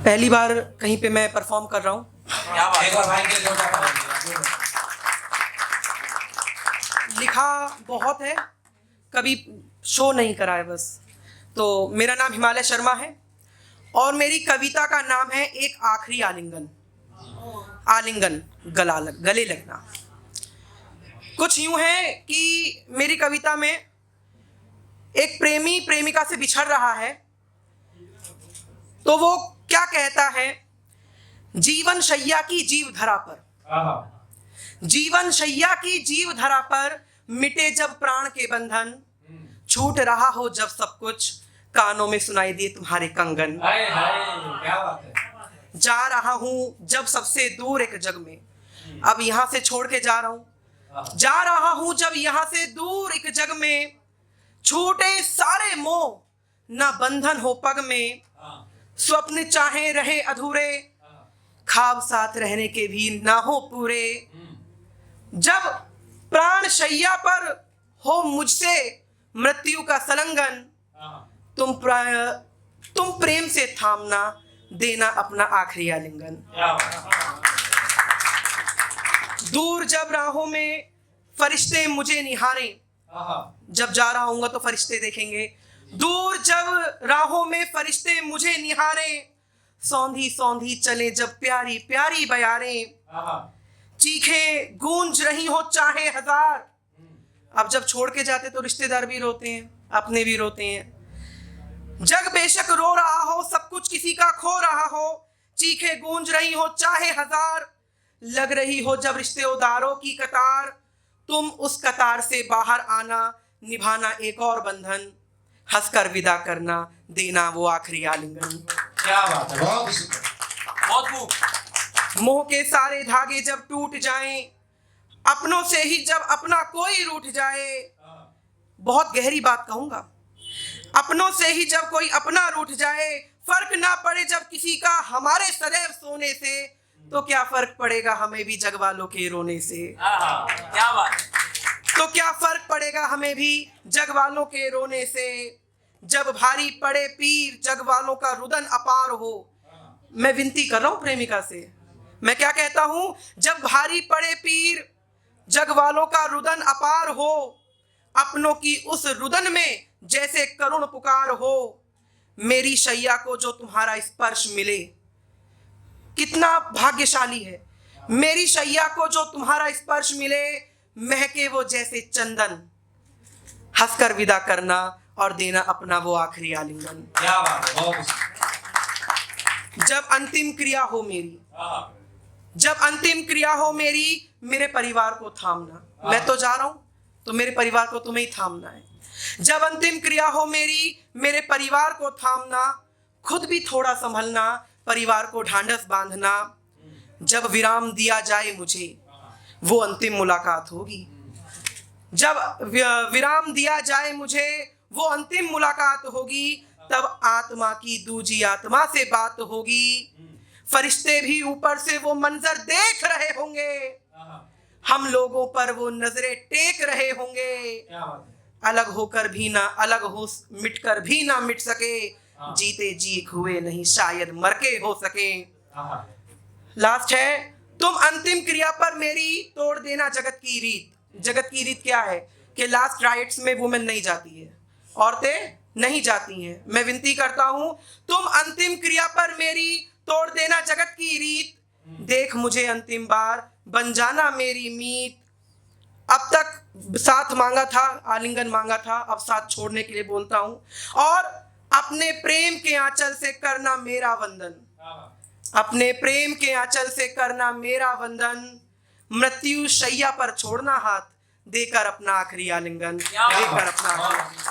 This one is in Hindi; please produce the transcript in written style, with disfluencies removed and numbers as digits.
पहली बार कहीं पे मैं परफॉर्म कर रहा हूँ। लिखा बहुत है, कभी शो नहीं करा है बस। तो मेरा नाम हिमालय शर्मा है और मेरी कविता का नाम है एक आखिरी आलिंगन। आलिंगन गले लगना। कुछ यूं है कि मेरी कविता में एक प्रेमी प्रेमिका से बिछड़ रहा है, तो वो क्या कहता है, जीवन शैया की जीव धरा पर, जीवन शैया की जीव धरा पर मिटे जब प्राण के बंधन, छूट रहा हो जब सब कुछ, कानों में सुनाई दिए तुम्हारे कंगन। क्या बात है। जा रहा हूं जब सबसे दूर एक जग में, अब यहां से छोड़ के जा रहा हूं। जा रहा हूं जब यहां से दूर एक जग में, छूटे सारे मोह ना बंधन हो पग में, स्वप्न चाहे रहे अधूरे, ख्वाब साथ रहने के भी ना हो पूरे। जब प्राण शैया पर हो मुझसे मृत्यु का सलंगन, तुम प्रेम से थामना देना अपना आखिरी आलिंगन। दूर जब राहों में फरिश्ते मुझे निहारे, जब जा रहा हूंगा तो फरिश्ते देखेंगे। दूर जब राहों में फरिश्ते मुझे निहारे, सौंधी सौंधी चले जब प्यारी प्यारी बयारें, चीखे गूंज रही हो चाहे हजार। अब जब छोड़ के जाते तो रिश्तेदार भी रोते हैं, अपने भी रोते हैं। जग बेशक रो रहा हो, सब कुछ किसी का खो रहा हो, चीखे गूंज रही हो चाहे हजार। लग रही हो जब रिश्तेदारों की कतार, तुम उस कतार से बाहर आना, निभाना एक और बंधन, हंसकर विदा करना देना वो आखिरी आलिंगन। क्या बात है, बहुत खूब। मोह के सारे धागे जब टूट जाएं, अपनों से ही जब अपना कोई रूठ जाए, बहुत गहरी बात कहूंगा, अपनों से ही जब कोई अपना रूठ जाए, फर्क ना पड़े जब किसी का हमारे सदैव सोने से, तो क्या फर्क पड़ेगा हमें भी जग वालों के रोने से। क्या बात। तो क्या फर्क पड़ेगा हमें भी जग वालों के रोने से, जब भारी पड़े पीर जग वालों का रुदन अपार हो। मैं विनती कर रहा हूं प्रेमिका से, मैं क्या कहता हूं, जब भारी पड़े पीर जग वालों का रुदन अपार हो, अपनों की उस रुदन में जैसे करुण पुकार हो। मेरी शैया को जो तुम्हारा स्पर्श मिले, कितना भाग्यशाली है। मेरी शैया को जो तुम्हारा स्पर्श मिले, महके वो जैसे चंदन, हंसकर विदा करना और देना अपना वो आखिरी आलिंगन। क्या बात है, बहुत। जब अंतिम क्रिया हो मेरी, जब अंतिम क्रिया हो मेरी, मेरे परिवार को थामना। मैं तो जा रहा हूं तो मेरे परिवार को तुम्हें ही थामना है। जब अंतिम क्रिया हो मेरी, मेरे परिवार को थामना, खुद भी थोड़ा संभलना, परिवार को ढांढस बांधना। जब विराम दिया जाए मुझे, वो अंतिम मुलाकात होगी। जब विराम दिया जाए मुझे, वो अंतिम मुलाकात होगी। तब आत्मा की दूजी आत्मा से बात होगी। फरिश्ते भी ऊपर से वो मंजर देख रहे होंगे, हम लोगों पर वो नजरें टेक रहे होंगे। अलग होकर भी ना अलग हो, मिटकर भी ना मिट सके, जीते जी हुए नहीं शायद मर के हो सके। लास्ट है, तुम अंतिम क्रिया पर मेरी तोड़ देना जगत की रीत। जगत की रीत क्या है कि लास्ट राइट्स में वुमेन नहीं जाती है, औरतें नहीं जाती हैं। मैं विनती करता हूं, तुम अंतिम क्रिया पर मेरी तोड़ देना जगत की रीत, देख मुझे अंतिम बार बन जाना मेरी मीत। अब तक साथ मांगा था, आलिंगन मांगा था, अब साथ छोड़ने के लिए बोलता हूं, और अपने प्रेम के आंचल से करना मेरा वंदन, अपने प्रेम के आंचल से करना मेरा वंदन। मृत्यु शैया पर छोड़ना हाथ, देकर अपना आखिरी आलिंगन, देकर अपना आखिरी